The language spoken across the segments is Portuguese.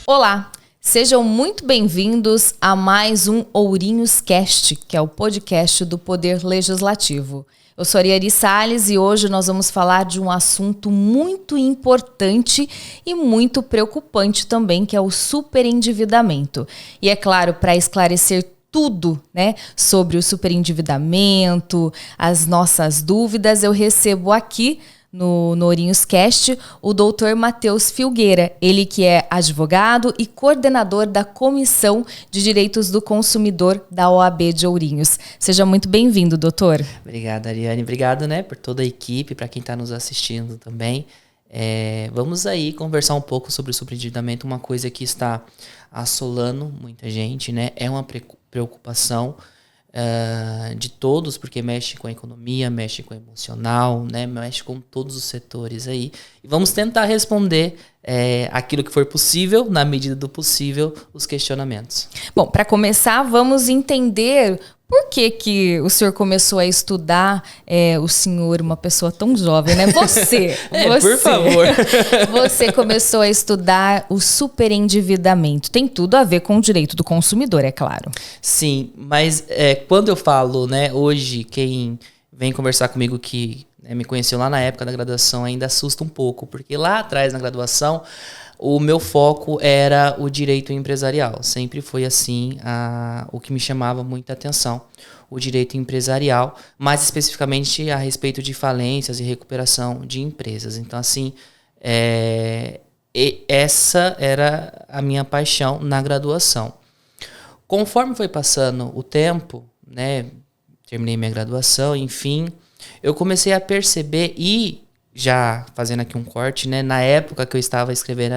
Olá, sejam muito bem-vindos a mais um Ourinhos Cast, que é o podcast do Poder Legislativo. Eu sou Ariane Salles e hoje nós vamos falar de um assunto muito importante e muito preocupante também, que é o superendividamento. E é claro, para esclarecer tudo, né, sobre o superendividamento, as nossas dúvidas, eu recebo aqui no Ourinhos Cast o doutor Matheus Filgueira, ele que é advogado e coordenador da Comissão de Direitos do Consumidor da OAB de Ourinhos. Seja muito bem-vindo, doutor. Obrigado, Ariane. Obrigado, por toda a equipe, para quem está nos assistindo também. Vamos aí conversar um pouco sobre o superendividamento, uma coisa que está assolando muita gente, né? É uma preocupação de todos, porque mexe com a economia, mexe com o emocional, né? Mexe com todos os setores aí. E vamos tentar responder aquilo que for possível, na medida do possível, os questionamentos. Bom, para começar, vamos entender por que o senhor começou a estudar, o senhor, uma pessoa tão jovem, né? Você, por favor. Você começou a estudar o superendividamento. Tem tudo a ver com o direito do consumidor, é claro. Sim, mas quando eu falo, né, hoje, quem vem conversar comigo que me conheceu lá na época da graduação ainda assusta um pouco, porque lá atrás na graduação o meu foco era o direito empresarial. Sempre foi assim o que me chamava muita atenção, o direito empresarial, mais especificamente a respeito de falências e recuperação de empresas. Então, assim, essa era a minha paixão na graduação. Conforme foi passando o tempo, né, terminei minha graduação, enfim, eu comecei a perceber e já fazendo aqui um corte, né? Na época que eu estava escrevendo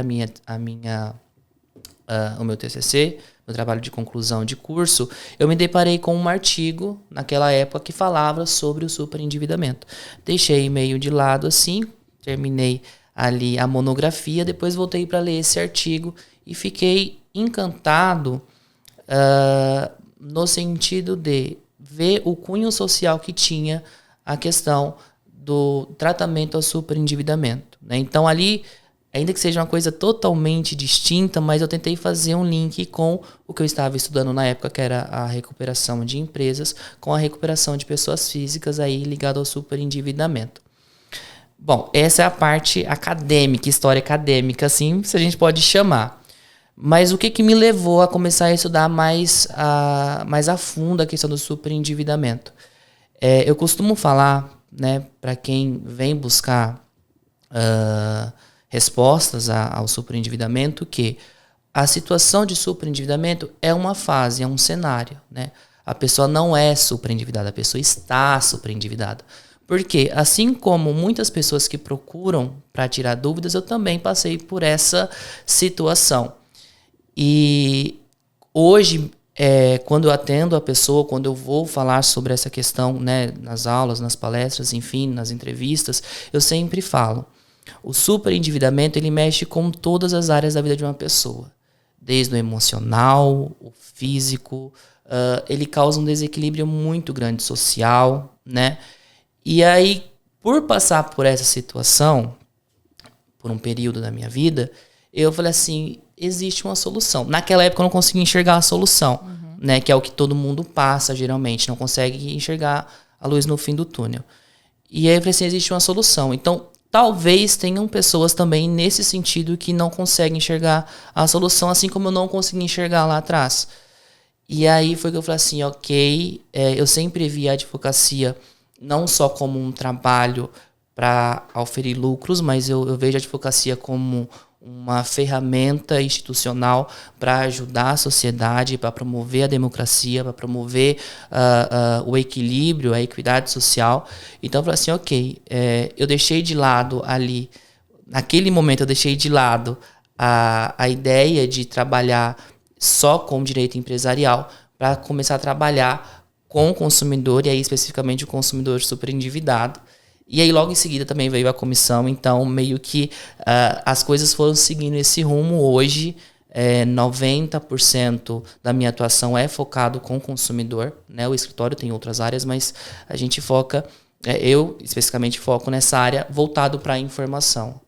o meu TCC, meu trabalho de conclusão de curso, eu me deparei com um artigo naquela época que falava sobre o superendividamento. Deixei meio de lado assim, terminei ali a monografia, depois voltei para ler esse artigo e fiquei encantado no sentido de ver o cunho social que tinha a questão do tratamento ao superendividamento, né? Então ali, ainda que seja uma coisa totalmente distinta, mas eu tentei fazer um link com o que eu estava estudando na época, que era a recuperação de empresas, com a recuperação de pessoas físicas aí ligado ao superendividamento. Bom, essa é a parte acadêmica, história acadêmica, assim, se a gente pode chamar. Mas o que me levou a começar a estudar mais a fundo a questão do superendividamento? Eu costumo falar, né, para quem vem buscar respostas ao superendividamento, que a situação de superendividamento é uma fase, é um cenário, né? A pessoa não é superendividada, a pessoa está superendividada. Porque, assim como muitas pessoas que procuram para tirar dúvidas, eu também passei por essa situação. E hoje, quando eu atendo a pessoa, quando eu vou falar sobre essa questão, né, nas aulas, nas palestras, enfim, nas entrevistas, eu sempre falo, o superendividamento, ele mexe com todas as áreas da vida de uma pessoa, desde o emocional, o físico, ele causa um desequilíbrio muito grande social, né? E aí, por passar por essa situação, por um período da minha vida, eu falei assim, existe uma solução. Naquela época eu não conseguia enxergar a solução, né, que é o que todo mundo passa geralmente, não consegue enxergar a luz no fim do túnel. E aí eu falei assim, existe uma solução. Então, talvez tenham pessoas também nesse sentido que não conseguem enxergar a solução, assim como eu não consegui enxergar lá atrás. E aí foi que eu falei assim, ok, eu sempre vi a advocacia não só como um trabalho para oferir lucros, mas eu vejo a advocacia como uma ferramenta institucional para ajudar a sociedade, para promover a democracia, para promover o equilíbrio, a equidade social. Então eu falei assim, ok, eu deixei de lado ali, naquele momento eu deixei de lado a ideia de trabalhar só com direito empresarial para começar a trabalhar com o consumidor, e aí especificamente o consumidor superendividado. E aí logo em seguida também veio a comissão, então meio que as coisas foram seguindo esse rumo. Hoje 90% da minha atuação é focado com o consumidor, né? O escritório tem outras áreas, mas a gente foca, eu especificamente foco nessa área voltado para a informação.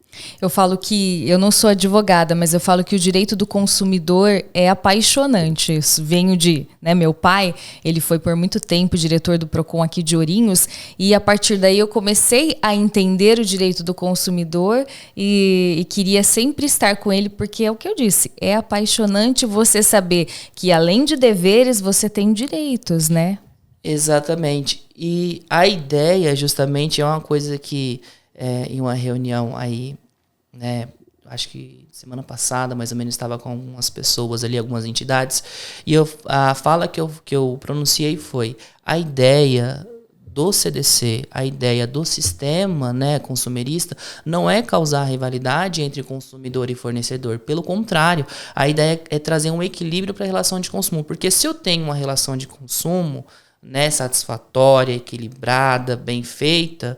Eu falo que, eu não sou advogada, mas eu falo que o direito do consumidor é apaixonante. Isso venho de, né, meu pai, ele foi por muito tempo diretor do Procon aqui de Ourinhos, e a partir daí eu comecei a entender o direito do consumidor e queria sempre estar com ele, porque é o que eu disse, é apaixonante você saber que além de deveres, você tem direitos, né? Exatamente. E a ideia, justamente, é uma coisa que, em uma reunião aí, né, acho que semana passada, mais ou menos, estava com algumas pessoas ali, algumas entidades, e a fala que eu pronunciei foi: a ideia do CDC, a ideia do sistema, né, consumerista, não é causar rivalidade entre consumidor e fornecedor. Pelo contrário, a ideia é trazer um equilíbrio para a relação de consumo. Porque se eu tenho uma relação de consumo, né, satisfatória, equilibrada, bem feita,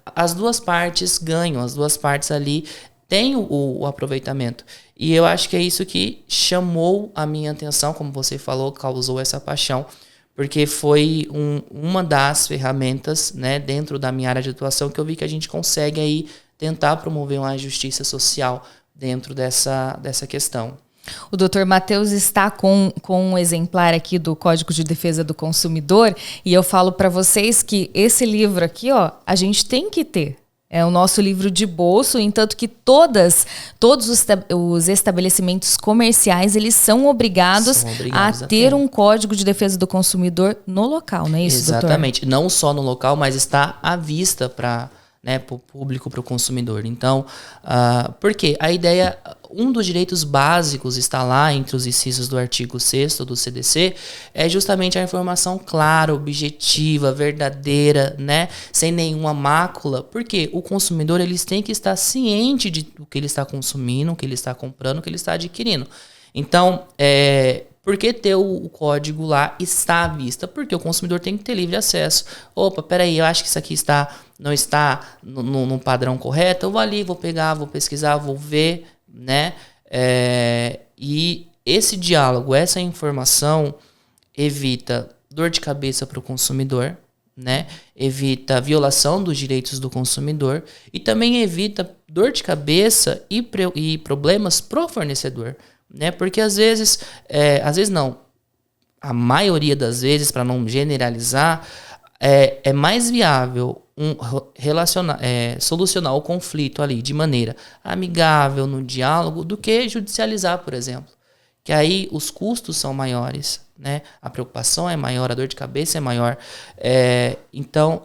as duas partes ganham, as duas partes ali têm o aproveitamento. E eu acho que é isso que chamou a minha atenção, como você falou, causou essa paixão, porque foi uma das ferramentas, né, dentro da minha área de atuação, que eu vi que a gente consegue aí tentar promover uma justiça social dentro dessa questão. O Dr. Matheus está com um exemplar aqui do Código de Defesa do Consumidor, e eu falo para vocês que esse livro aqui, ó, a gente tem que ter. É o nosso livro de bolso, entanto que todos os estabelecimentos comerciais, eles são obrigados a ter um Código de Defesa do Consumidor no local, não é isso, doutor? Exatamente. Não só no local, mas está à vista para, né, o público, para o consumidor. Então, porque a ideia, um dos direitos básicos está lá entre os incisos do artigo 6º do CDC, é justamente a informação clara, objetiva, verdadeira, né, sem nenhuma mácula, porque o consumidor, eles têm que estar ciente do que ele está consumindo, o que ele está comprando, o que ele está adquirindo. Então, por que ter o código lá está à vista? Porque o consumidor tem que ter livre acesso. Opa, peraí, eu acho que isso aqui não está no padrão correto. Eu vou ali, vou pegar, vou pesquisar, vou ver, né? E esse diálogo, essa informação evita dor de cabeça para o consumidor, né? Evita violação dos direitos do consumidor e também evita dor de cabeça e problemas para o fornecedor. Né? Porque às vezes não, a maioria das vezes, para não generalizar, é mais viável solucionar o conflito ali de maneira amigável, no diálogo, do que judicializar, por exemplo. Que aí os custos são maiores, né? A preocupação é maior, a dor de cabeça é maior. Então,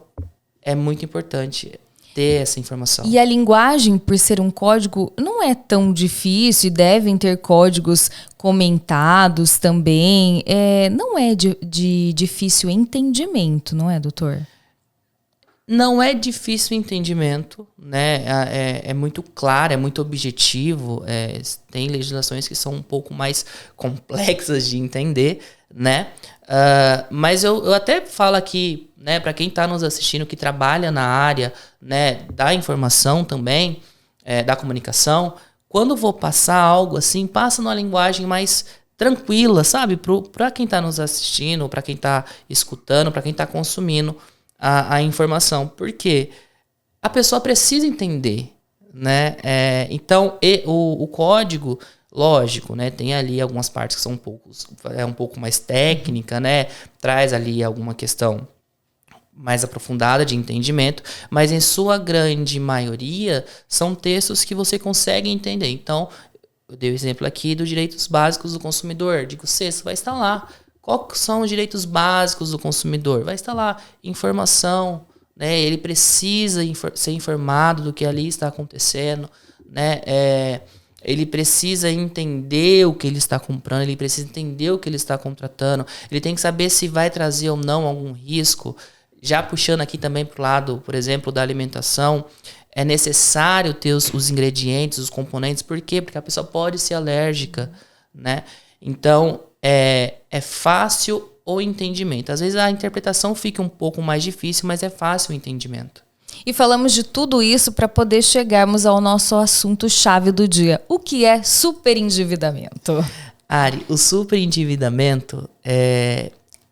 é muito importante ter essa informação. E a linguagem, por ser um código, não é tão difícil, devem ter códigos comentados também. Não é de difícil entendimento, não é, doutor? Não é difícil entendimento, né? É muito claro, é muito objetivo. Tem legislações que são um pouco mais complexas de entender, né? Mas eu até falo aqui, né, para quem está nos assistindo, que trabalha na área, né, da informação também, da comunicação, quando vou passar algo assim, passa numa linguagem mais tranquila, sabe? Para quem está nos assistindo, para quem está escutando, para quem está consumindo a informação. Porque a pessoa precisa entender, né? Então, o código, lógico, né, tem ali algumas partes que são um pouco mais técnica, né? Traz ali alguma questão mais aprofundada de entendimento, mas em sua grande maioria são textos que você consegue entender. Então, eu dei o exemplo aqui dos direitos básicos do consumidor. Artigo 6º vai estar lá. Quais são os direitos básicos do consumidor? Vai estar lá informação, né? Ele precisa ser informado do que ali está acontecendo, né? Ele precisa entender o que ele está comprando, ele precisa entender o que ele está contratando, ele tem que saber se vai trazer ou não algum risco. Já puxando aqui também para o lado, por exemplo, da alimentação, é necessário ter os ingredientes, os componentes. Por quê? Porque a pessoa pode ser alérgica, né? Então, é fácil o entendimento. Às vezes a interpretação fica um pouco mais difícil, mas é fácil o entendimento. E falamos de tudo isso para poder chegarmos ao nosso assunto-chave do dia. O que é superendividamento? Ari, o superendividamento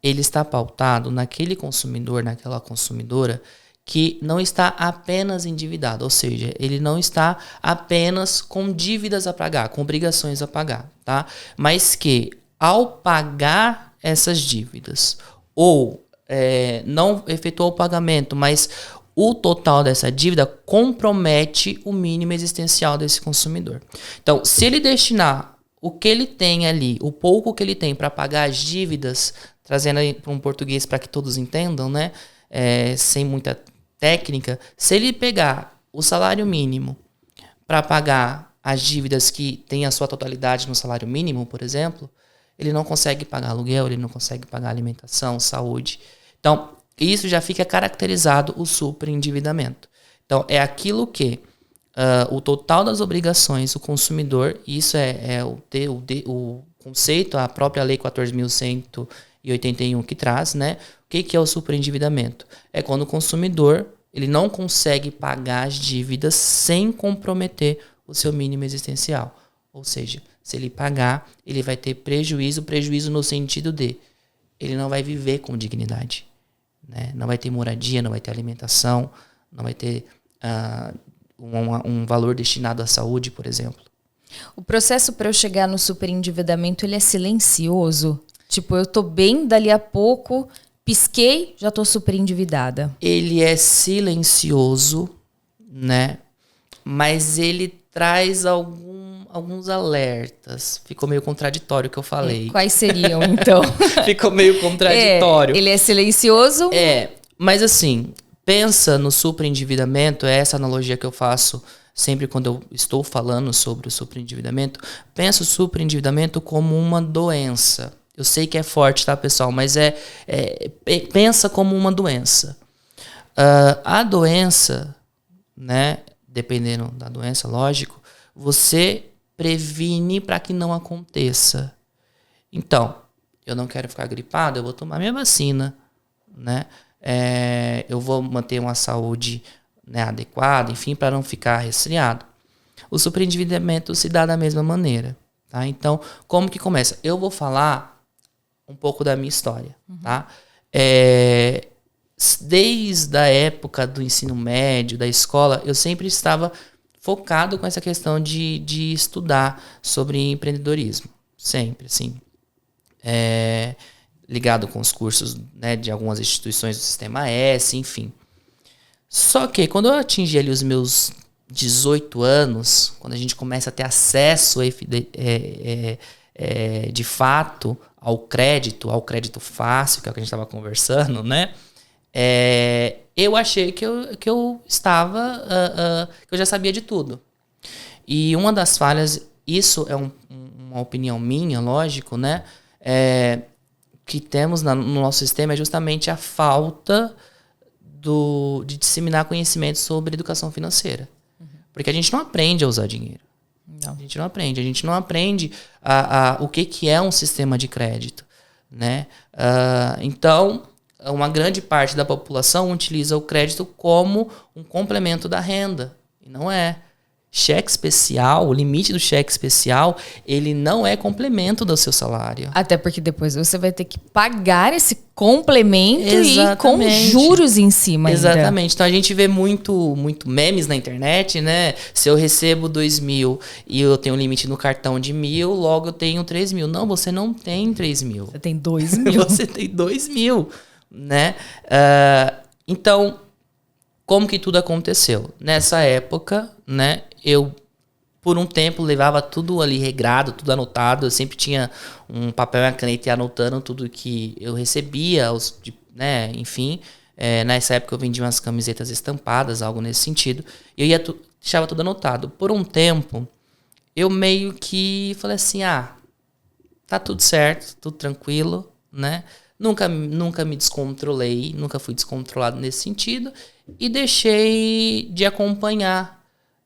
ele está pautado naquele consumidor, naquela consumidora que não está apenas endividado, ou seja, ele não está apenas com dívidas a pagar, com obrigações a pagar, tá? Mas que ao pagar essas dívidas ou não efetuou o pagamento, mas o total dessa dívida compromete o mínimo existencial desse consumidor. Então, se ele destinar o que ele tem ali, o pouco que ele tem para pagar as dívidas, trazendo para um português para que todos entendam, né? Sem muita técnica, se ele pegar o salário mínimo para pagar as dívidas que tem a sua totalidade no salário mínimo, por exemplo, ele não consegue pagar aluguel, ele não consegue pagar alimentação, saúde. Então, isso já fica caracterizado o superendividamento. Então, é aquilo que o total das obrigações, o consumidor, isso o conceito, a própria Lei 14.181 que traz, né? O que é o superendividamento? É quando o consumidor ele não consegue pagar as dívidas sem comprometer o seu mínimo existencial. Ou seja, se ele pagar, ele vai ter prejuízo no sentido de ele não vai viver com dignidade, né? Não vai ter moradia, não vai ter alimentação, não vai ter um valor destinado à saúde, por exemplo. O processo para eu chegar no superendividamento, ele é silencioso? Tipo, eu tô bem, dali a pouco, pisquei, já tô superendividada. Ele é silencioso, né? Mas ele traz alguns alertas. Ficou meio contraditório o que eu falei. Quais seriam, então? Ficou meio contraditório. Ele é silencioso? Mas assim, pensa no superendividamento, é essa analogia que eu faço sempre quando eu estou falando sobre o superendividamento. Pensa o superendividamento como uma doença. Eu sei que é forte, tá, pessoal? Mas pensa como uma doença. A doença, né? Dependendo da doença, lógico, você previne para que não aconteça. Então, eu não quero ficar gripado, eu vou tomar minha vacina, né? Eu vou manter uma saúde, né, adequada, enfim, para não ficar resfriado. O superendividamento se dá da mesma maneira, tá? Então, como que começa? Eu vou falar um pouco da minha história, tá? Desde a época do ensino médio, da escola, eu sempre estava focado com essa questão de estudar sobre empreendedorismo. Sempre, assim. Ligado com os cursos, né, de algumas instituições do Sistema S, enfim. Só que quando eu atingi ali os meus 18 anos, quando a gente começa a ter acesso de fato ao crédito fácil, que é o que a gente estava conversando, né? Eu achei que eu estava, que eu já sabia de tudo. E uma das falhas, isso é uma opinião minha, lógico, né? Que temos no nosso sistema é justamente a falta de disseminar conhecimento sobre educação financeira. Porque a gente não aprende a usar dinheiro. Não. A gente não aprende o que é um sistema de crédito, né? Então, uma grande parte da população utiliza o crédito como um complemento da renda. E não é. Cheque especial, o limite do cheque especial, ele não é complemento do seu salário. Até porque depois você vai ter que pagar esse complemento. Exatamente. E com juros em cima. Exatamente. Ainda. Então a gente vê muito memes na internet, né? Se eu recebo 2.000 e eu tenho um limite no cartão de 1.000, logo eu tenho 3.000. Não, você não tem 3.000. Você tem 2.000. Você tem 2.000, né? Então, como que tudo aconteceu? Nessa época, né? Eu, por um tempo, levava tudo ali regrado, tudo anotado. Eu sempre tinha um papel e uma caneta anotando tudo que eu recebia, né? Enfim, nessa época eu vendia umas camisetas estampadas, algo nesse sentido. Eu deixava tudo anotado. Por um tempo, eu meio que falei assim, tá tudo certo, tudo tranquilo, né? Nunca me descontrolei, nunca fui descontrolado nesse sentido. E deixei de acompanhar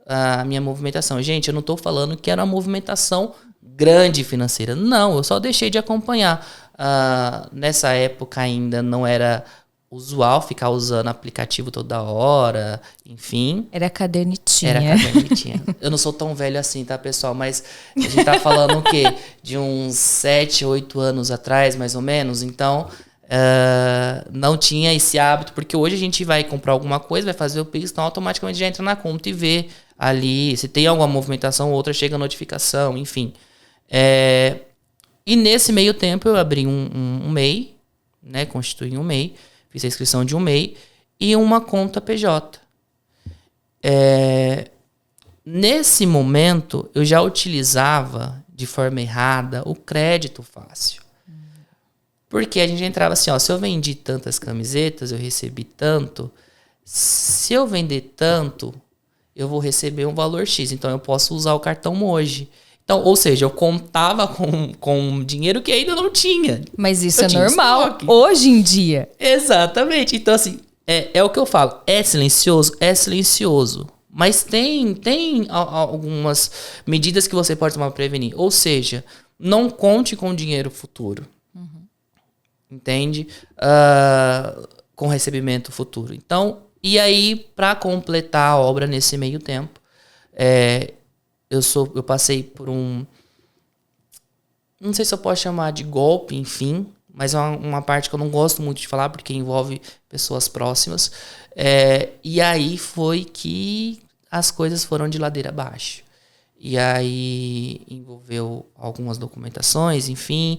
a minha movimentação. Gente, eu não estou falando que era uma movimentação grande financeira. Não, eu só deixei de acompanhar. Nessa época ainda não era usual ficar usando aplicativo toda hora, enfim. Era cadernetinha. Eu não sou tão velho assim, tá, pessoal? Mas a gente tá falando o quê? De uns 7, 8 anos atrás, mais ou menos. Então, não tinha esse hábito, porque hoje a gente vai comprar alguma coisa, vai fazer o Pix, então automaticamente já entra na conta e vê ali, se tem alguma movimentação ou outra, chega a notificação, enfim. E nesse meio tempo eu abri um MEI, né, constituí um MEI, fiz a inscrição de um MEI e uma conta PJ. Nesse momento, eu já utilizava de forma errada o crédito fácil. Porque a gente entrava assim, ó, se eu vendi tantas camisetas, eu recebi tanto. Se eu vender tanto, eu vou receber um valor X. Então, eu posso usar o cartão hoje. Então, ou seja, eu contava com dinheiro que ainda não tinha. Mas isso é normal estoque. Hoje em dia. Exatamente. Então, assim, é o que eu falo. É silencioso? É silencioso. Mas tem algumas medidas que você pode tomar para prevenir. Ou seja, não conte com dinheiro futuro. Entende? Com recebimento futuro. Então, e aí, para completar a obra nesse meio tempo, eu passei por não sei se eu posso chamar de golpe, enfim, mas é uma parte que eu não gosto muito de falar, porque envolve pessoas próximas. E aí foi que as coisas foram de ladeira abaixo. E aí envolveu algumas documentações, enfim,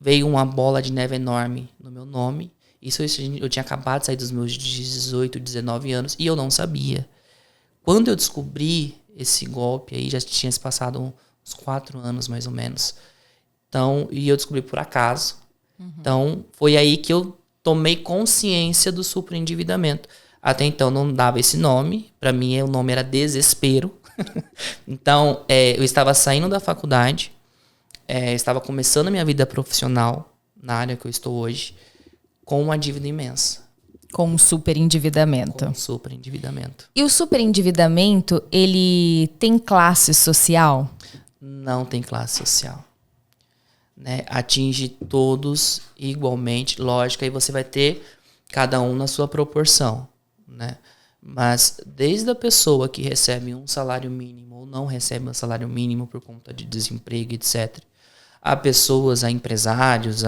veio uma bola de neve enorme no meu nome. Isso eu tinha acabado de sair dos meus 18, 19 anos e eu não sabia. Quando eu descobri esse golpe aí, já tinha se passado uns 4 anos mais ou menos. Então, e eu descobri por acaso. Então, foi aí que eu tomei consciência do superendividamento. Até então não dava esse nome. Para mim, o nome era desespero. Então, eu estava saindo da faculdade. Estava começando a minha vida profissional, na área que eu estou hoje, com uma dívida imensa. Com um superendividamento. Com um superendividamento. E o superendividamento, ele tem classe social? Não tem classe social. Né? Atinge todos igualmente. Lógico, aí você vai ter cada um na sua proporção. Né? Mas desde a pessoa que recebe um salário mínimo ou não recebe um salário mínimo por conta de desemprego, etc., a pessoas, a empresários,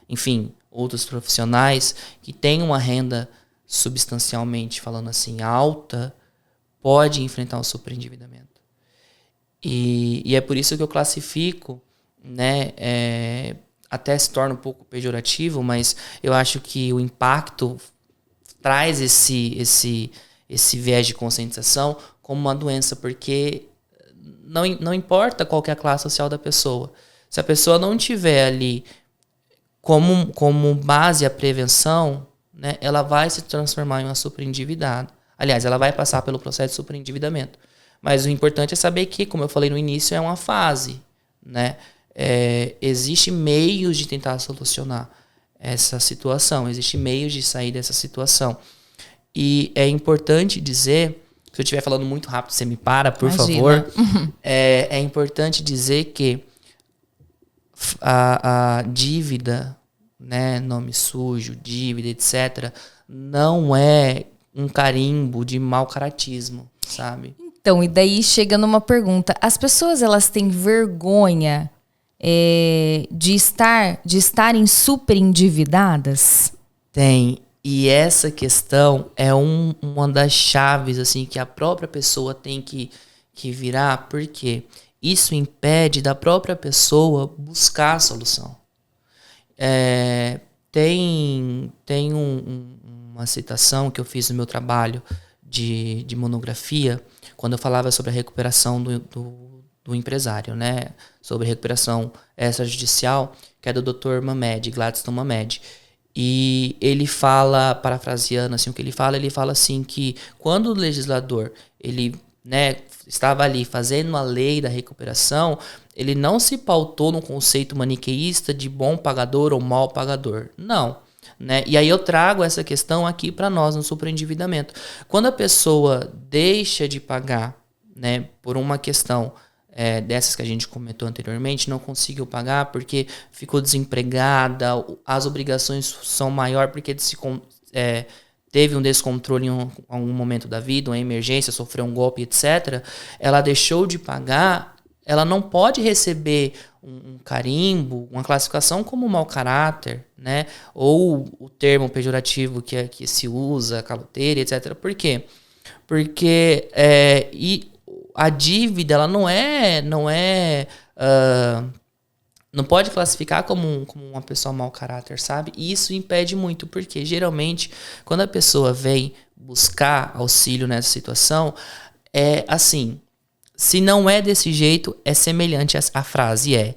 enfim, outros profissionais que têm uma renda substancialmente, falando assim, alta, pode enfrentar um superendividamento. E é por isso que eu classifico, né, até se torna um pouco pejorativo, mas eu acho que o impacto traz esse viés de conscientização como uma doença, porque não importa qual que é a classe social da pessoa. Se a pessoa não tiver ali como base a prevenção, né, ela vai se transformar em uma superendividada. Aliás, ela vai passar pelo processo de superendividamento. Mas o importante é saber que, como eu falei no início, é uma fase. Né? Existem meios de tentar solucionar essa situação. Existem meios de sair dessa situação. E é importante dizer, se eu estiver falando muito rápido, você me para, por favor. É importante dizer que a dívida, né, nome sujo, dívida, etc., não é um carimbo de mau caratismo, sabe? Então, e daí chega numa pergunta. As pessoas, elas têm vergonha de estarem super endividadas? Tem. E essa questão é uma das chaves assim, que a própria pessoa tem que virar, porque isso impede da própria pessoa buscar a solução. Tem uma citação que eu fiz no meu trabalho de monografia, quando eu falava sobre a recuperação do empresário, né? Sobre recuperação extrajudicial, que é do Dr. Mamed, Gladstone Mamed. E ele fala, parafraseando assim, o que ele fala assim que quando o legislador ele, né, estava ali fazendo a lei da recuperação, ele não se pautou no conceito maniqueísta de bom pagador ou mau pagador. Não. Né? E aí eu trago essa questão aqui para nós no superendividamento. Quando a pessoa deixa de pagar, né, por uma questão dessas que a gente comentou anteriormente, não conseguiu pagar porque ficou desempregada, as obrigações são maiores porque teve um descontrole em algum momento da vida, uma emergência, sofreu um golpe, etc., ela deixou de pagar, ela não pode receber um carimbo, uma classificação como mau caráter, né? Ou o termo pejorativo que se usa, caloteiro, etc. Por quê? Porque a dívida, ela não pode classificar como uma pessoa mau caráter, sabe? E isso impede muito, porque geralmente, quando a pessoa vem buscar auxílio nessa situação, é assim, se não é desse jeito, é semelhante à frase,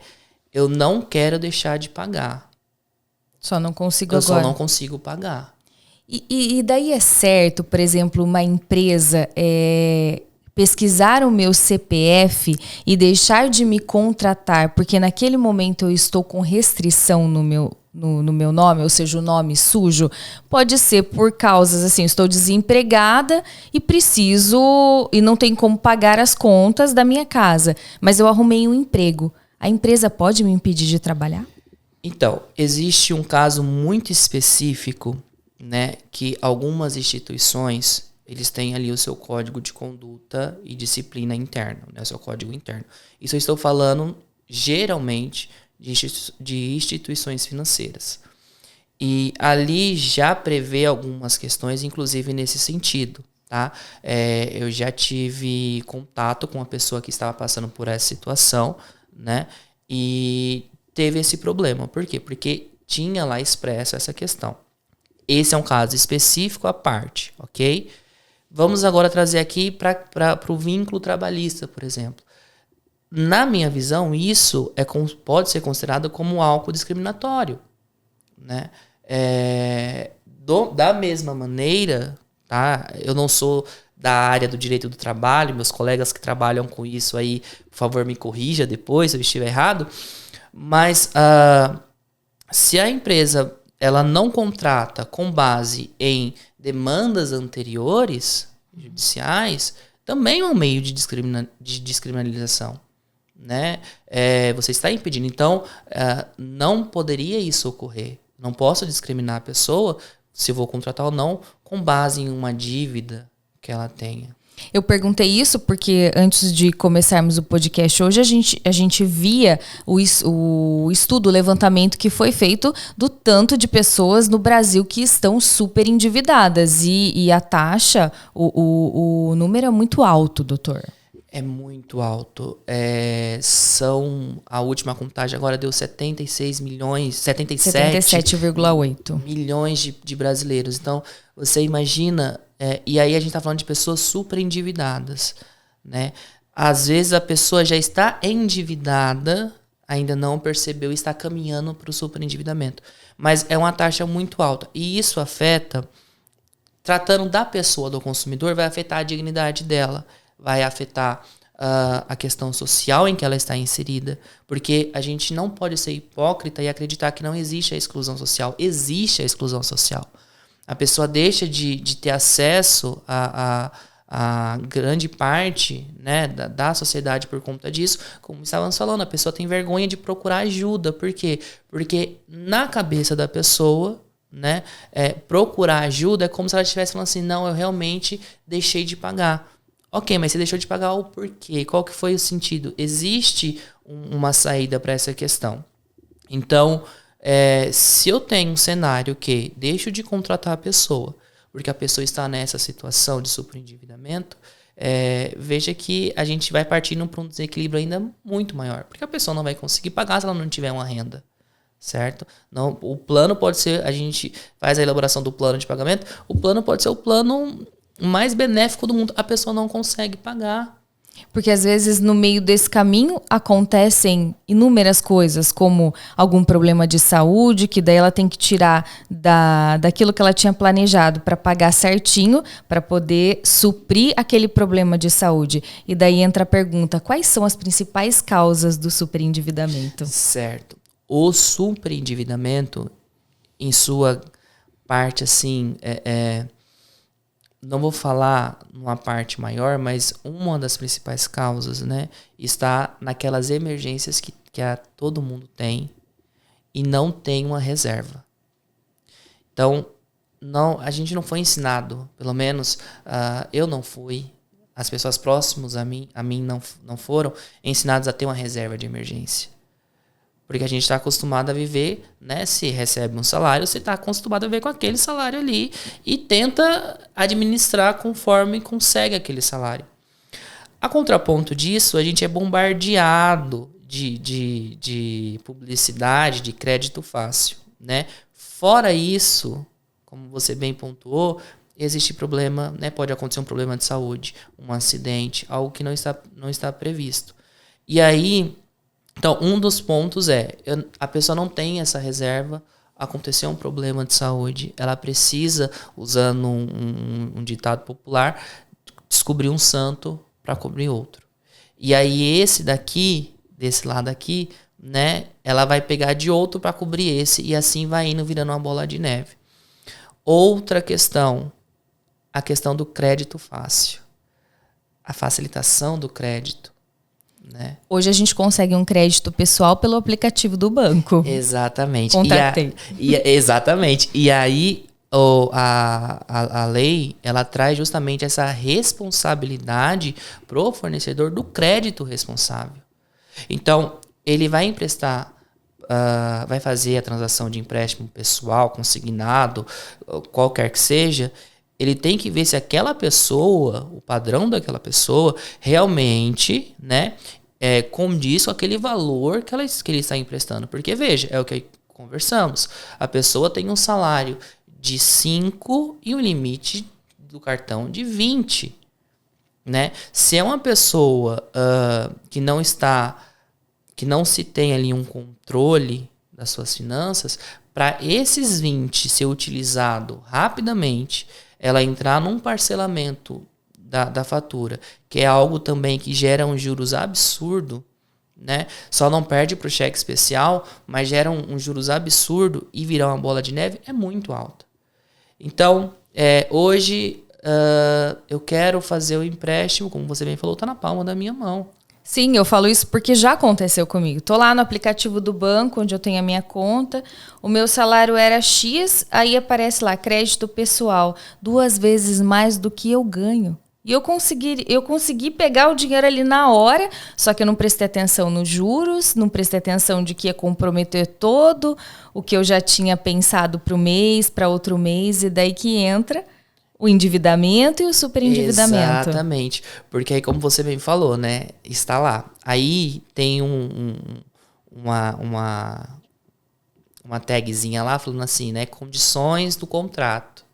eu não quero deixar de pagar. Só não consigo eu agora. só não consigo pagar. E daí é certo, por exemplo, uma empresa pesquisar o meu CPF e deixar de me contratar, porque naquele momento eu estou com restrição no meu nome, ou seja, o nome sujo, pode ser por causas assim, estou desempregada e e não tenho como pagar as contas da minha casa, mas eu arrumei um emprego. A empresa pode me impedir de trabalhar? Então, existe um caso muito específico, né, que algumas instituições, eles têm ali o seu código de conduta e disciplina interno, né, o seu código interno. Isso eu estou falando, geralmente, de instituições financeiras. E ali já prevê algumas questões, inclusive nesse sentido, tá? Eu já tive contato com uma pessoa que estava passando por essa situação, né, e teve esse problema. Por quê? Porque tinha lá expresso essa questão. Esse é um caso específico à parte, ok? Vamos agora trazer aqui para o vínculo trabalhista, por exemplo. Na minha visão, isso pode ser considerado como algo discriminatório, né? Da mesma maneira, tá? Eu não sou da área do direito do trabalho, meus colegas que trabalham com isso aí, por favor, me corrija depois se eu estiver errado, mas se a empresa ela não contrata com base em demandas anteriores, judiciais, também é um meio de descriminalização, né? Você está impedindo. Então, não poderia isso ocorrer. Não posso discriminar a pessoa, se eu vou contratar ou não, com base em uma dívida que ela tenha. Eu perguntei isso porque antes de começarmos o podcast hoje, a gente via o estudo, o levantamento que foi feito do tanto de pessoas no Brasil que estão super endividadas. E a taxa, o número é muito alto, doutor. É muito alto. A última contagem agora deu 77,8 milhões de brasileiros. Então, você imagina... e aí a gente está falando de pessoas super endividadas, né? Às vezes a pessoa já está endividada, ainda não percebeu e está caminhando para o superendividamento. Mas é uma taxa muito alta. E isso afeta, tratando da pessoa, do consumidor, vai afetar a dignidade dela, vai afetar a questão social em que ela está inserida. Porque a gente não pode ser hipócrita e acreditar que não existe a exclusão social. Existe a exclusão social. A pessoa deixa de ter acesso a grande parte, né, da sociedade por conta disso. Como estávamos falando, a pessoa tem vergonha de procurar ajuda. Por quê? Porque na cabeça da pessoa, né, procurar ajuda é como se ela estivesse falando assim, não, eu realmente deixei de pagar. Ok, mas você deixou de pagar o porquê? Qual que foi o sentido? Existe uma saída para essa questão. Então... se eu tenho um cenário que deixo de contratar a pessoa, porque a pessoa está nessa situação de superendividamento, veja que a gente vai partindo para um desequilíbrio ainda muito maior, porque a pessoa não vai conseguir pagar se ela não tiver uma renda, certo? Não, o plano pode ser, a gente faz a elaboração do plano de pagamento, o plano pode ser o plano mais benéfico do mundo, a pessoa não consegue pagar. Porque às vezes no meio desse caminho acontecem inúmeras coisas, como algum problema de saúde, que daí ela tem que tirar daquilo que ela tinha planejado para pagar certinho, para poder suprir aquele problema de saúde. E daí entra a pergunta, quais são as principais causas do superendividamento? Certo. O superendividamento, em sua parte assim, não vou falar numa parte maior, mas uma das principais causas, né, está naquelas emergências que todo mundo tem e não tem uma reserva. Então, a gente não foi ensinado, pelo menos eu não fui, as pessoas próximas a mim não foram ensinadas a ter uma reserva de emergência. Porque a gente está acostumado a viver, né? Se recebe um salário, você está acostumado a viver com aquele salário ali e tenta administrar conforme consegue aquele salário. A contraponto disso, a gente é bombardeado de publicidade, de crédito fácil, né? Fora isso, como você bem pontuou, existe problema, né? Pode acontecer um problema de saúde, um acidente, algo que não está previsto. E aí, então, um dos pontos a pessoa não tem essa reserva, aconteceu um problema de saúde, ela precisa, usando um ditado popular, descobrir um santo para cobrir outro. E aí desse lado aqui, né, ela vai pegar de outro para cobrir esse, e assim vai indo virando uma bola de neve. Outra questão, a questão do crédito fácil. A facilitação do crédito. Né? Hoje a gente consegue um crédito pessoal pelo aplicativo do banco. Exatamente. Contratei. Exatamente. E aí a lei, ela traz justamente essa responsabilidade pro fornecedor do crédito responsável. Então, ele vai emprestar, vai fazer a transação de empréstimo pessoal, consignado, qualquer que seja. Ele tem que ver se aquela pessoa, o padrão daquela pessoa, realmente, né, condiz com aquele valor que ele está emprestando. Porque, veja, é o que conversamos. A pessoa tem um salário de 5 e um limite do cartão de 20. Né? Se é uma pessoa que não se tem ali um controle das suas finanças, para esses 20 ser utilizado rapidamente, ela entrar num parcelamento da fatura, que é algo também que gera um juros absurdo, né? Só não perde para o cheque especial, mas gera um juros absurdo e virar uma bola de neve, é muito alta. Então, hoje eu quero fazer o empréstimo, como você bem falou, está na palma da minha mão. Sim, eu falo isso porque já aconteceu comigo. Tô lá no aplicativo do banco, onde eu tenho a minha conta, o meu salário era X, aí aparece lá, crédito pessoal, 2 vezes mais do que eu ganho. E eu consegui pegar o dinheiro ali na hora, só que eu não prestei atenção nos juros, não prestei atenção de que ia comprometer todo o que eu já tinha pensado para o mês, para outro mês, e daí que entra o endividamento e o superendividamento. Exatamente. Porque aí, como você bem falou, né? Está lá. Aí tem uma tagzinha lá falando assim, né? Condições do contrato.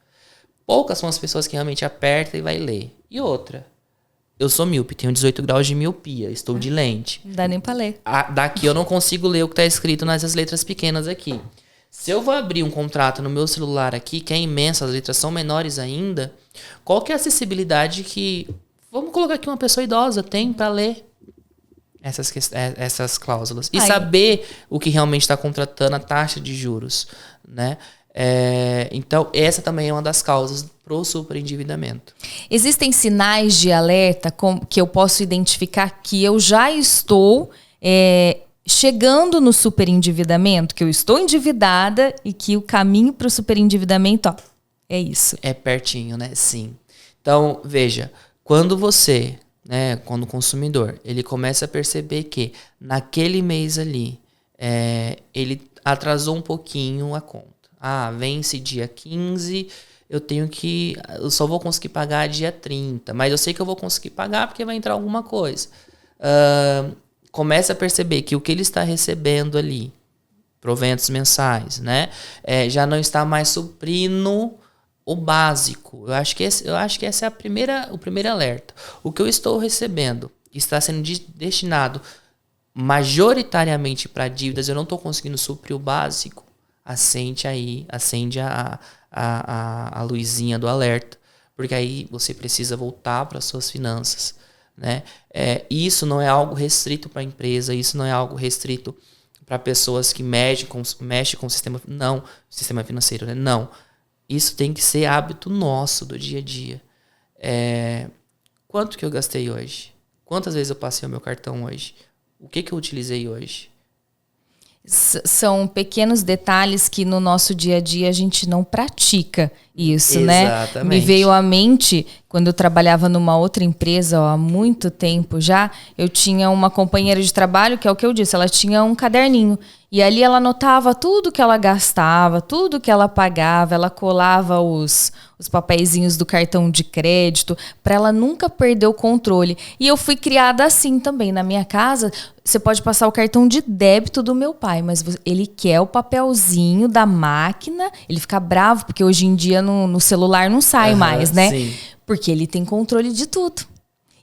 Poucas são as pessoas que realmente apertam e vai ler. E outra, eu sou míope, tenho 18 graus de miopia, estou de lente. Não dá nem para ler. Daqui eu não consigo ler o que está escrito nessas letras pequenas aqui. Se eu vou abrir um contrato no meu celular aqui, que é imenso, as letras são menores ainda, qual que é a acessibilidade que, vamos colocar aqui, uma pessoa idosa tem para ler essas cláusulas? E saber o que realmente está contratando, a taxa de juros, né? Então, essa também é uma das causas para o superendividamento. Existem sinais de alerta que eu posso identificar que eu já estou chegando no superendividamento, que eu estou endividada e que o caminho para o superendividamento, é isso. É pertinho, né? Sim. Então, veja, quando você, né, quando o consumidor, ele começa a perceber que naquele mês ali, ele atrasou um pouquinho a conta. Vence dia 15, eu só vou conseguir pagar dia 30, mas eu sei que eu vou conseguir pagar porque vai entrar alguma coisa. Começa a perceber que o que ele está recebendo ali, proventos mensais, né, já não está mais suprindo o básico. Eu acho que essa é o primeiro alerta. O que eu estou recebendo está sendo destinado majoritariamente para dívidas, eu não estou conseguindo suprir o básico. Acende a luzinha do alerta, porque aí você precisa voltar para as suas finanças, né? Isso não é algo restrito para a empresa, isso não é algo restrito para pessoas que mexem com o sistema financeiro, né? Não. Isso tem que ser hábito nosso do dia a dia. Quanto que eu gastei hoje? Quantas vezes eu passei o meu cartão hoje? O que eu utilizei hoje? São pequenos detalhes que no nosso dia a dia a gente não pratica. isso, né? Exatamente. Me veio à mente, quando eu trabalhava numa outra empresa, ó, há muito tempo já, eu tinha uma companheira de trabalho, que é o que eu disse, ela tinha um caderninho. E ali ela anotava tudo que ela gastava, tudo que ela pagava, ela colava os papeizinhos do cartão de crédito, para ela nunca perder o controle. E eu fui criada assim também. Na minha casa, você pode passar o cartão de débito do meu pai, mas ele quer o papelzinho da máquina, ele fica bravo, porque hoje em dia no celular não sai mais, né? Sim. Porque ele tem controle de tudo.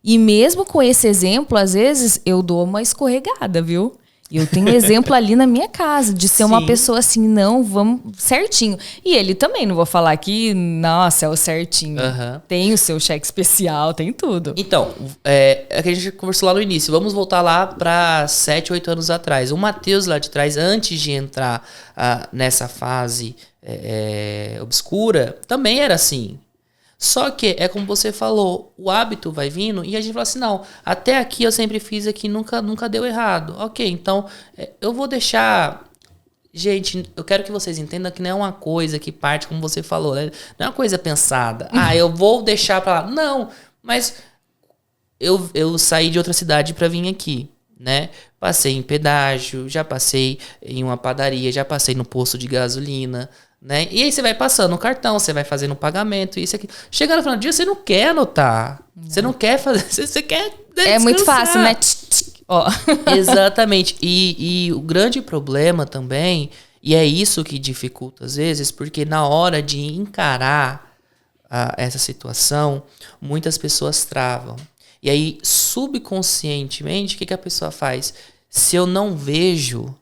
E mesmo com esse exemplo, às vezes eu dou uma escorregada, viu? Eu tenho exemplo ali na minha casa, de ser uma pessoa assim, não, vamos certinho. E ele também, não vou falar que, nossa, é o certinho. Tem o seu cheque especial, tem tudo. Então, é que a gente conversou lá no início. Vamos voltar lá para 7, 8 anos atrás. O Matheus lá de trás, antes de entrar nessa fase obscura, também era assim. Só que é como você falou, o hábito vai vindo e a gente fala assim, não, até aqui eu sempre fiz aqui, nunca deu errado. Ok, então eu vou deixar... Gente, eu quero que vocês entendam que não é uma coisa que parte, como você falou, né? Não é uma coisa pensada. Eu vou deixar pra lá. Não, mas eu saí de outra cidade pra vir aqui, né? Passei em pedágio, já passei em uma padaria, já passei no posto de gasolina, né? E aí você vai passando o cartão, você vai fazendo o pagamento, isso aqui. Chega no final do dia, você não quer anotar. Você não quer fazer, você quer descansar. É muito fácil, né? Ó. Exatamente. E o grande problema também, e é isso que dificulta às vezes, porque na hora de encarar essa situação, muitas pessoas travam. E aí, subconscientemente, o que a pessoa faz? Se eu não vejo,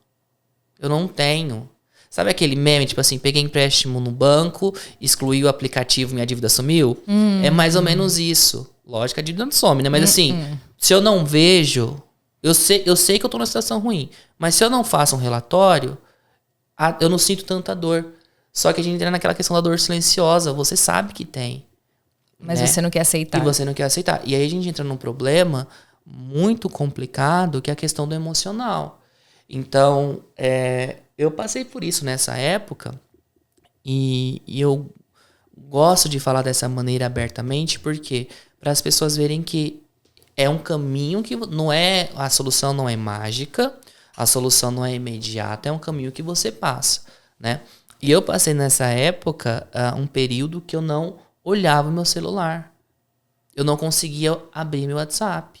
eu não tenho. Sabe aquele meme, tipo assim, peguei empréstimo no banco, excluí o aplicativo, minha dívida sumiu? É mais ou menos isso. Lógico que a dívida não some, né? Mas assim, se eu não vejo, eu sei que eu tô numa situação ruim. Mas se eu não faço um relatório, eu não sinto tanta dor. Só que a gente entra naquela questão da dor silenciosa. Você sabe que tem. Mas né? você não quer aceitar. E você não quer aceitar. E aí a gente entra num problema muito complicado, que é a questão do emocional. Então, eu passei por isso nessa época e eu gosto de falar dessa maneira abertamente, porque para as pessoas verem que é um caminho que não é, a solução não é mágica, a solução não é imediata, é um caminho que você passa, né? E eu passei nessa época um período que eu não olhava o meu celular. Eu não conseguia abrir meu WhatsApp.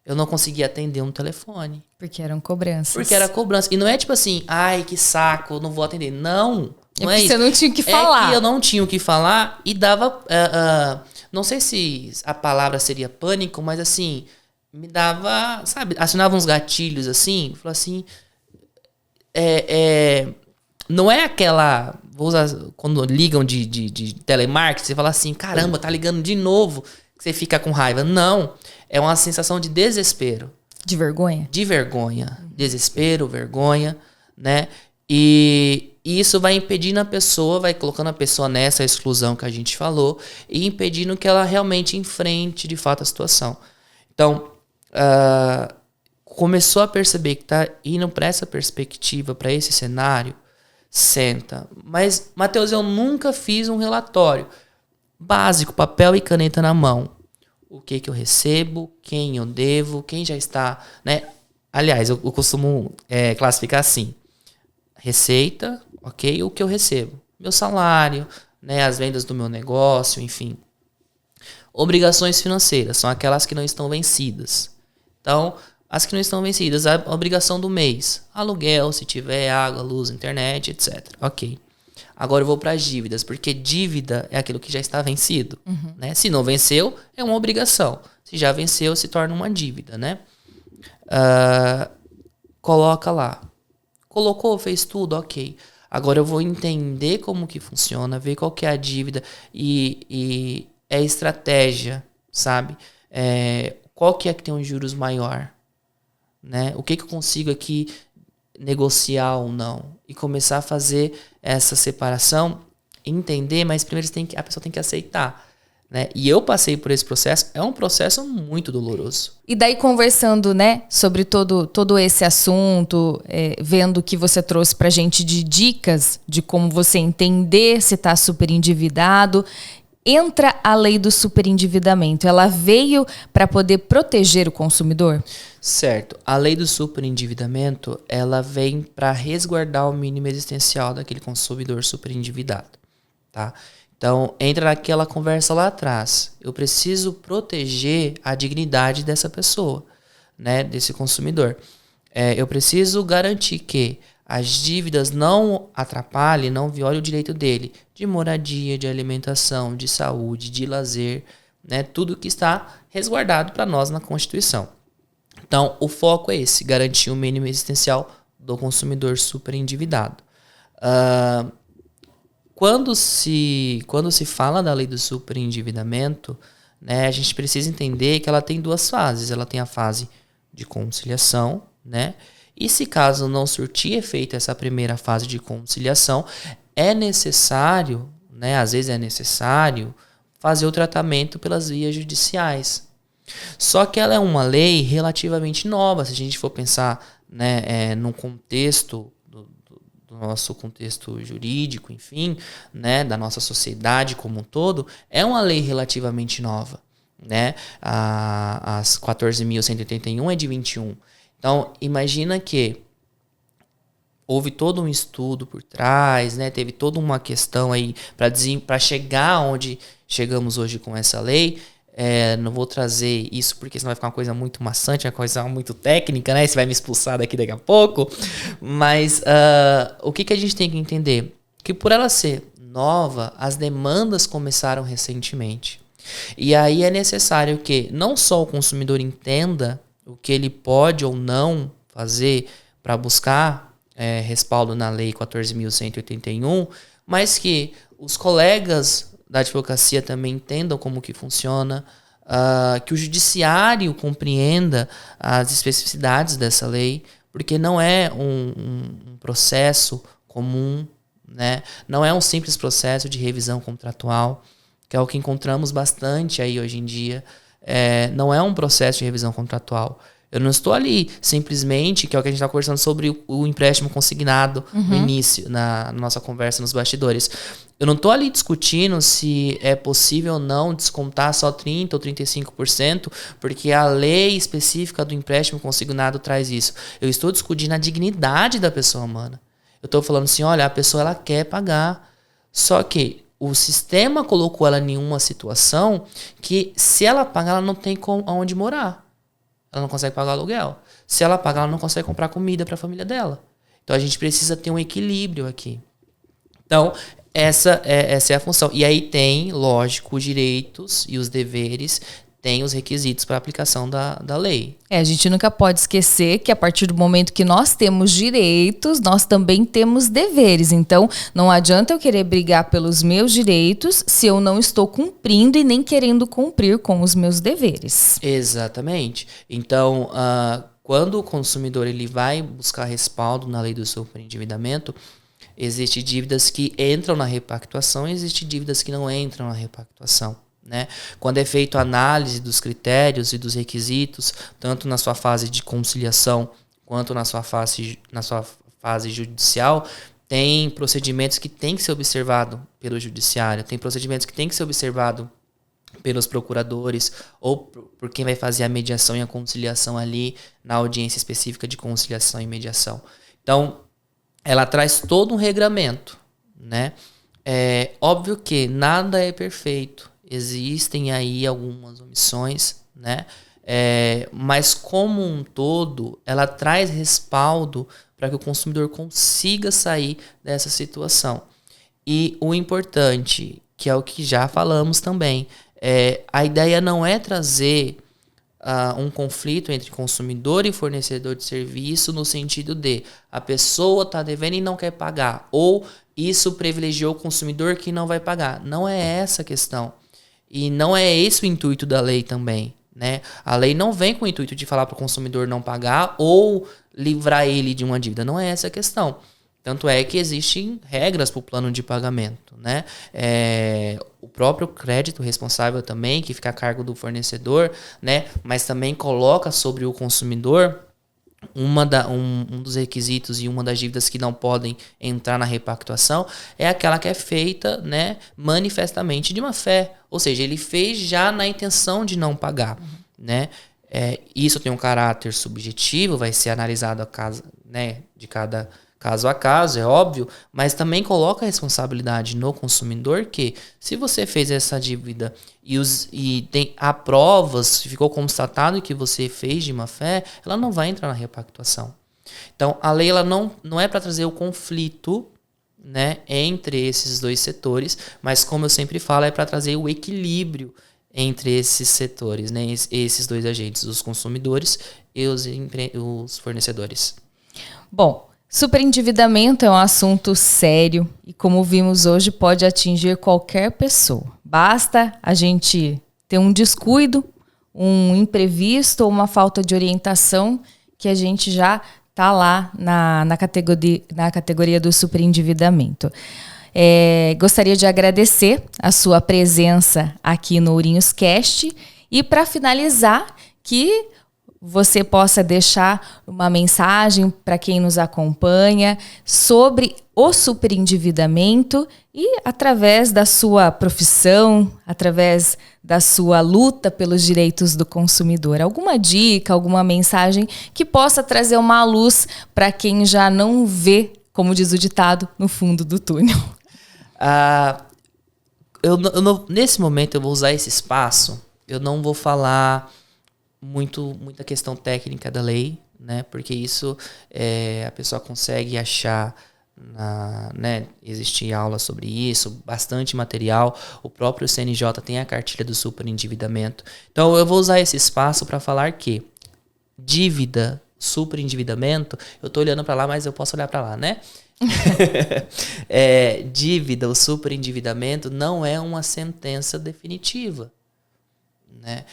Eu não conseguia atender um telefone. Porque eram cobranças. Porque era cobrança. E não é tipo assim, ai, que saco, eu não vou atender. Não, não é isso. Você não tinha o que falar. É que eu não tinha o que falar e dava... não sei se a palavra seria pânico, mas assim, me dava, sabe, acionava uns gatilhos assim, falou assim, não é aquela, vou usar, quando ligam de telemarketing, você fala assim, caramba, tá ligando de novo, que você fica com raiva. Não, é uma sensação de desespero. De vergonha? De vergonha. Desespero, vergonha, né? E isso vai impedindo a pessoa, vai colocando a pessoa nessa exclusão que a gente falou e impedindo que ela realmente enfrente, de fato, a situação. Então, começou a perceber que tá indo para essa perspectiva, para esse cenário, senta. Mas, Matheus, eu nunca fiz um relatório básico, papel e caneta na mão. O que eu recebo, quem eu devo, quem já está, né? Aliás, eu costumo classificar assim. Receita, ok? O que eu recebo. Meu salário, né? As vendas do meu negócio, enfim. Obrigações financeiras são aquelas que não estão vencidas. Então, as que não estão vencidas, a obrigação do mês. Aluguel, se tiver, água, luz, internet, etc. Ok. Agora eu vou para as dívidas, porque dívida é aquilo que já está vencido. Né? Se não venceu, é uma obrigação. Se já venceu, se torna uma dívida, né? Coloca lá. Colocou, fez tudo, ok. Agora eu vou entender como que funciona, ver qual que é a dívida e é estratégia, sabe? Qual que é que tem um juros maior? Né? O que eu consigo aqui negociar ou não? E começar a fazer essa separação, entender, mas primeiro a pessoa tem que aceitar. né? E eu passei por esse processo, é um processo muito doloroso. E daí conversando, né, sobre todo esse assunto, vendo que você trouxe pra gente de dicas de como você entender se está super endividado, entra a lei do superendividamento. Ela veio para poder proteger o consumidor? Certo. A lei do superendividamento, ela vem para resguardar o mínimo existencial daquele consumidor superendividado, tá? Então, entra naquela conversa lá atrás. Eu preciso proteger a dignidade dessa pessoa, né, desse consumidor. Eu preciso garantir que as dívidas não atrapalhem, não violem o direito dele de moradia, de alimentação, de saúde, de lazer, né, tudo que está resguardado para nós na Constituição. Então, o foco é esse, garantir o mínimo existencial do consumidor superendividado. Quando se fala da lei do superendividamento, né, a gente precisa entender que ela tem duas fases. Ela tem a fase de conciliação, né? E se caso não surtir efeito essa primeira fase de conciliação, é necessário, né, às vezes é necessário, fazer o tratamento pelas vias judiciais. Só que ela é uma lei relativamente nova, se a gente for pensar, né, no contexto do nosso contexto jurídico, enfim, né, da nossa sociedade como um todo, é uma lei relativamente nova, né? As 14.181 é de 21. Então, imagina que houve todo um estudo por trás, né? Teve toda uma questão aí para chegar onde chegamos hoje com essa lei. Não vou trazer isso porque senão vai ficar uma coisa muito maçante, uma coisa muito técnica, né? Você vai me expulsar daqui a pouco. Mas o que a gente tem que entender? Que por ela ser nova, as demandas começaram recentemente. E aí é necessário que não só o consumidor entenda o que ele pode ou não fazer para buscar respaldo na Lei 14.181, mas que os colegas da advocacia também entendam como que funciona, que o judiciário compreenda as especificidades dessa lei, porque não é um processo comum, né? Não é um simples processo de revisão contratual, que é o que encontramos bastante aí hoje em dia. Não é um processo de revisão contratual. Eu não estou ali simplesmente, que é o que a gente está conversando sobre o empréstimo consignado no início, na nossa conversa nos bastidores. Eu não estou ali discutindo se é possível ou não descontar só 30% ou 35%, porque a lei específica do empréstimo consignado traz isso. Eu estou discutindo a dignidade da pessoa humana. Eu estou falando assim, olha, a pessoa ela quer pagar, só que o sistema colocou ela em uma situação que se ela pagar, ela não tem onde morar. Ela não consegue pagar o aluguel. Se ela pagar, ela não consegue comprar comida para a família dela. Então a gente precisa ter um equilíbrio aqui. Então, essa é a função. E aí tem, lógico, os direitos e os deveres, tem os requisitos para a aplicação da lei. A gente nunca pode esquecer que a partir do momento que nós temos direitos, nós também temos deveres. Então, não adianta eu querer brigar pelos meus direitos se eu não estou cumprindo e nem querendo cumprir com os meus deveres. Exatamente. Então, quando o consumidor ele vai buscar respaldo na lei do superendividamento, existem dívidas que entram na repactuação e existem dívidas que não entram na repactuação, né? Quando é feita a análise dos critérios e dos requisitos, tanto na sua fase de conciliação quanto na sua fase judicial, tem procedimentos que tem que ser observado pelo judiciário, tem procedimentos que tem que ser observado pelos procuradores ou por quem vai fazer a mediação e a conciliação ali na audiência específica de conciliação e mediação. Então, ela traz todo um regramento, né? É óbvio que nada é perfeito. Existem aí algumas omissões, né? Mas como um todo, ela traz respaldo para que o consumidor consiga sair dessa situação. E o importante, que é o que já falamos também, a ideia não é trazer um conflito entre consumidor e fornecedor de serviço no sentido de a pessoa está devendo e não quer pagar, ou isso privilegiou o consumidor que não vai pagar. Não é essa a questão. E não é esse o intuito da lei também, né? A lei não vem com o intuito de falar para o consumidor não pagar ou livrar ele de uma dívida. Não é essa a questão. Tanto é que existem regras para o plano de pagamento, né? O próprio crédito responsável também, que fica a cargo do fornecedor, né? Mas também coloca sobre o consumidor um dos requisitos e uma das dívidas que não podem entrar na repactuação é aquela que é feita, né, manifestamente de má fé. Ou seja, ele fez já na intenção de não pagar, né? Isso tem um caráter subjetivo, vai ser analisado a caso, né, de cada caso a caso, é óbvio, mas também coloca a responsabilidade no consumidor que, se você fez essa dívida há provas, ficou constatado que você fez de má fé, ela não vai entrar na repactuação. Então, a lei ela não é para trazer o conflito, né, entre esses dois setores, mas, como eu sempre falo, é para trazer o equilíbrio entre esses setores, né, esses dois agentes, os consumidores e os fornecedores. Bom, superendividamento é um assunto sério e, como vimos hoje, pode atingir qualquer pessoa. Basta a gente ter um descuido, um imprevisto ou uma falta de orientação que a gente já está lá na categoria do superendividamento. Gostaria de agradecer a sua presença aqui no Ourinhos Cast e, para finalizar, que você possa deixar uma mensagem para quem nos acompanha sobre o superendividamento e, através da sua profissão, através da sua luta pelos direitos do consumidor, alguma dica, alguma mensagem que possa trazer uma luz para quem já não vê, como diz o ditado, no fundo do túnel. Nesse momento eu vou usar esse espaço, eu não vou falar muita questão técnica da lei, né? Porque isso a pessoa consegue achar, né? Existe aula sobre isso, bastante material. O próprio CNJ tem a cartilha do superendividamento. Então eu vou usar esse espaço para falar que dívida, superendividamento, eu tô olhando para lá, mas eu posso olhar para lá, né? Dívida, o superendividamento não é uma sentença definitiva, né?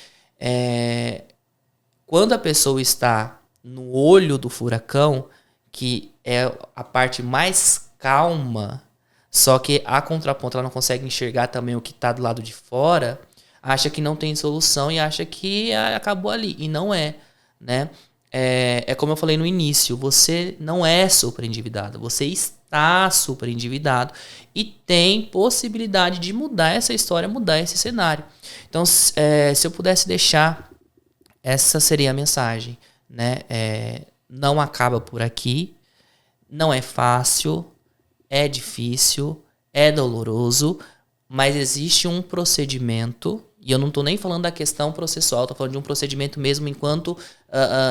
Quando a pessoa está no olho do furacão, que é a parte mais calma, só que a contraponto ela não consegue enxergar também o que está do lado de fora, acha que não tem solução e acha que acabou ali. E não é, né? Como eu falei no início, você não é superendividado, você está superendividado e tem possibilidade de mudar essa história, mudar esse cenário. Então, se eu pudesse deixar, essa seria a mensagem, né? Não acaba por aqui, não é fácil, é difícil, é doloroso, mas existe um procedimento, e eu não estou nem falando da questão processual, estou falando de um procedimento mesmo enquanto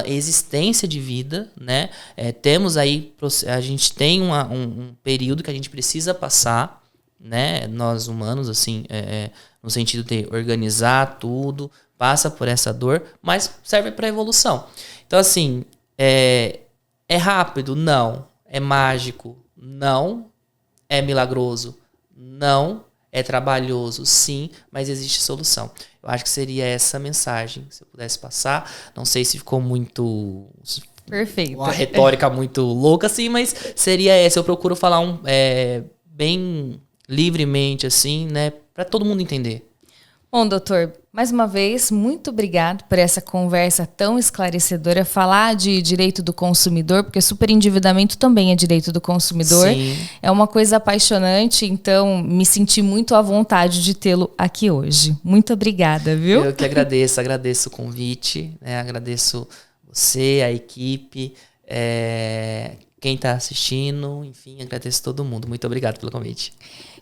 existência de vida, né? Temos aí, a gente tem um período que a gente precisa passar, né? Nós humanos, assim, no sentido de organizar tudo, passa por essa dor, mas serve para evolução. Então, assim, é rápido? Não. É mágico? Não. É milagroso? Não. É trabalhoso? Sim, mas existe solução. Eu acho que seria essa mensagem, se eu pudesse passar. Não sei se ficou muito... Perfeito. Uma retórica muito louca, assim, mas seria essa. Eu procuro falar bem livremente, assim, né, para todo mundo entender. Bom, doutor, mais uma vez, muito obrigado por essa conversa tão esclarecedora. Falar de direito do consumidor, porque superendividamento também é direito do consumidor. Sim. É uma coisa apaixonante, então me senti muito à vontade de tê-lo aqui hoje. Muito obrigada, viu? Eu que agradeço o convite, né? Agradeço você, a equipe, quem está assistindo, enfim, agradeço todo mundo. Muito obrigado pelo convite.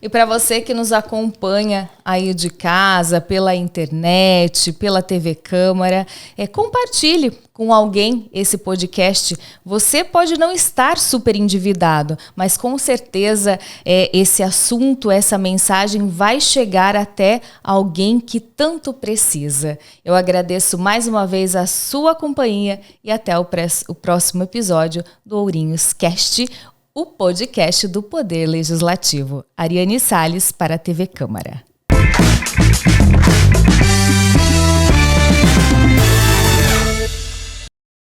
E para você que nos acompanha aí de casa, pela internet, pela TV Câmara, compartilhe com alguém esse podcast. Você pode não estar super endividado, mas com certeza esse assunto, essa mensagem vai chegar até alguém que tanto precisa. Eu agradeço mais uma vez a sua companhia e até o próximo episódio do Ourinhos Cast, o podcast do Poder Legislativo. Ariane Salles para a TV Câmara.